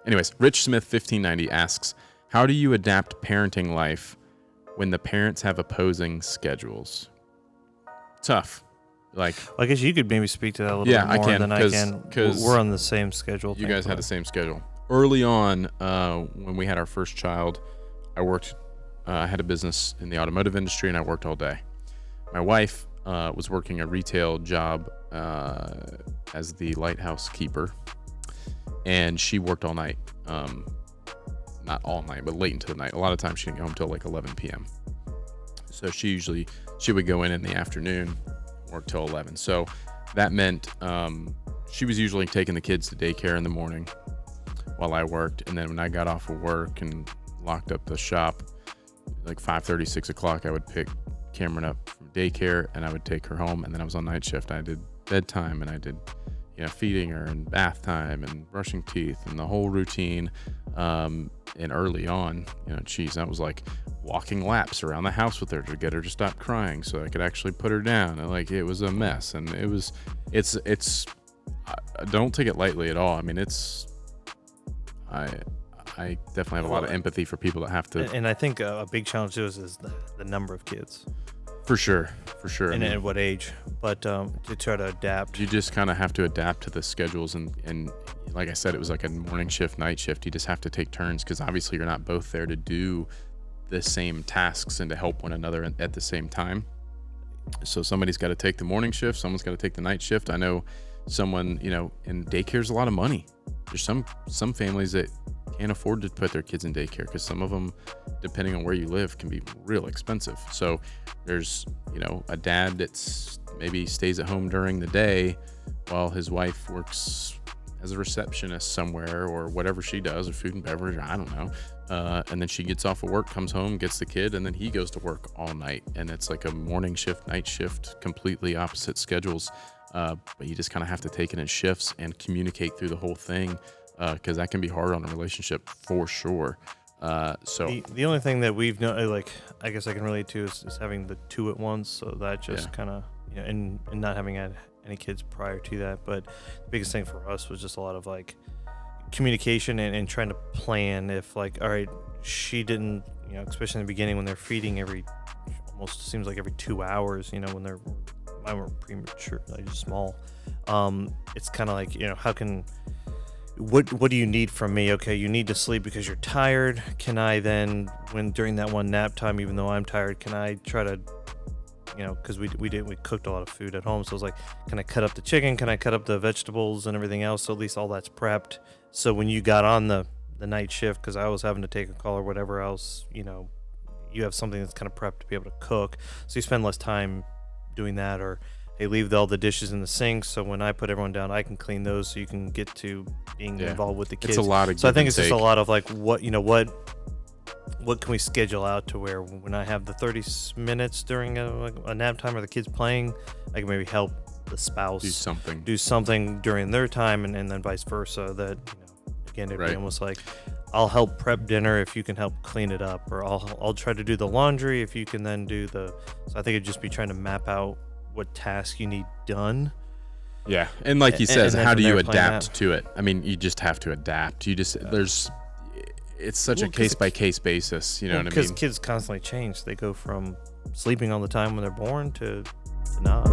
Anyways, Rich Smith 1590 asks, how do you adapt parenting life when the parents have opposing schedules? Tough. Like, well, I guess you could maybe speak to that a little bit more than I can. Because we're on the same schedule. You guys had the same schedule. Early on, when we had our first child, I had a business in the automotive industry, and I worked all day. My wife was working a retail job as the lighthouse keeper, and she worked all night. Not all night, but late into the night. A lot of times she didn't get home till like 11 p.m. So she would go in the afternoon, work till 11. So that meant she was usually taking the kids to daycare in the morning while I worked. And then when I got off of work and locked up the shop, like 5:30, 6 o'clock, I would pick Cameron up from daycare and I would take her home. And then I was on night shift. I did bedtime and I did feeding her and bath time and brushing teeth and the whole routine. And early on, that was like walking laps around the house with her to get her to stop crying so I could actually put her down. And like, it was a mess. And I don't take it lightly at all. I mean, I definitely have a lot of empathy for people that have to. And I think a big challenge too is the number of kids. For sure. And at what age, but to try to adapt. You just kind of have to adapt to the schedules, and like I said, it was like a morning shift, night shift. You just have to take turns because obviously you're not both there to do the same tasks and to help one another at the same time. So somebody's got to take the morning shift, someone's got to take the night shift. I know someone, and daycare's a lot of money. There's some families that can't afford to put their kids in daycare because some of them, depending on where you live, can be real expensive. So there's, a dad that's maybe stays at home during the day while his wife works as a receptionist somewhere or whatever she does, or food and beverage, I don't know. And then she gets off of work, comes home, gets the kid, and then he goes to work all night. And it's like a morning shift, night shift, completely opposite schedules. But you just kind of have to take it in shifts and communicate through the whole thing, because that can be hard on a relationship for sure. So the only thing that we've known, I guess I can relate to is having the two at once. So that just kind of, and not having had any kids prior to that. But the biggest thing for us was just a lot of communication and trying to plan if all right, she didn't, especially in the beginning when they're feeding almost seems like every 2 hours, when mine were premature, just small. It's kind of how can, what do you need from me? Okay, you need to sleep because you're tired. Can I then, during that one nap time, even though I'm tired, can I try to, because we cooked a lot of food at home, so I was like, can I cut up the chicken? Can I cut up the vegetables and everything else? So at least all that's prepped. So when you got on the night shift, because I was having to take a call or whatever else, you have something that's kind of prepped to be able to cook. So you spend less time doing that, or hey, leave all the dishes in the sink, so when I put everyone down, I can clean those, so you can get to being involved with the kids. It's a lot of so I think it's just a lot of what can we schedule out to where when I have the 30 minutes during a nap time or the kids playing, I can maybe help the spouse do something during their time, and then vice versa. That again, it'd be almost like I'll help prep dinner if you can help clean it up, or I'll try to do the laundry if you can then do the. So I think it'd just be trying to map out what task you need done. Yeah, and like he says, how do you adapt to it? I mean, you just have to adapt. It's such a case-by-case basis, what I mean? Because kids constantly change. They go from sleeping all the time when they're born to not.